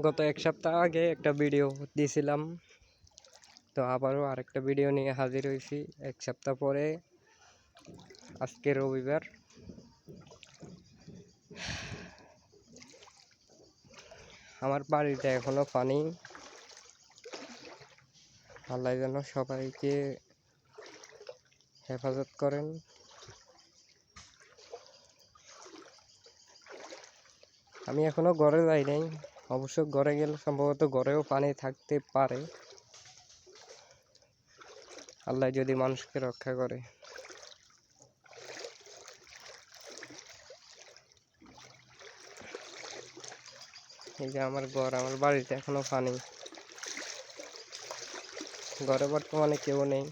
গত এক সপ্তাহ আগে একটা ভিডিও দিয়েছিলাম, তো আবারও আরেকটা ভিডিও নিয়ে হাজির হয়েছি এক সপ্তাহ পরে। আজকে রবিবার। আমার বাড়িতে এখনো পানি। আল্লাহ যেন সবাইকে হেফাজত করেন। আমি এখনো ঘরে যাই নাই, অবশ্য ঘরে গেলে সম্ভবত ঘরেও পানি থাকতে পারে, আল্লাহ যদি মানুষকে রক্ষা করে। এই যে আমার ঘর, আমার বাড়িতে এখনো পানি। ঘরে বর্তমানে কেউ নেই।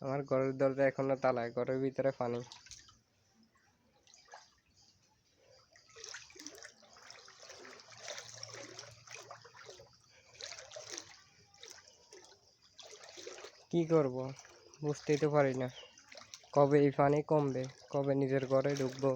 আমার ঘরের দরজা এখনো তালা, ঘরের ভিতরে পানি। কি করব বুঝতেই তো পারি না, কবে এই পানি কমবে, কবে নিজের ঘরে ঢুকবো।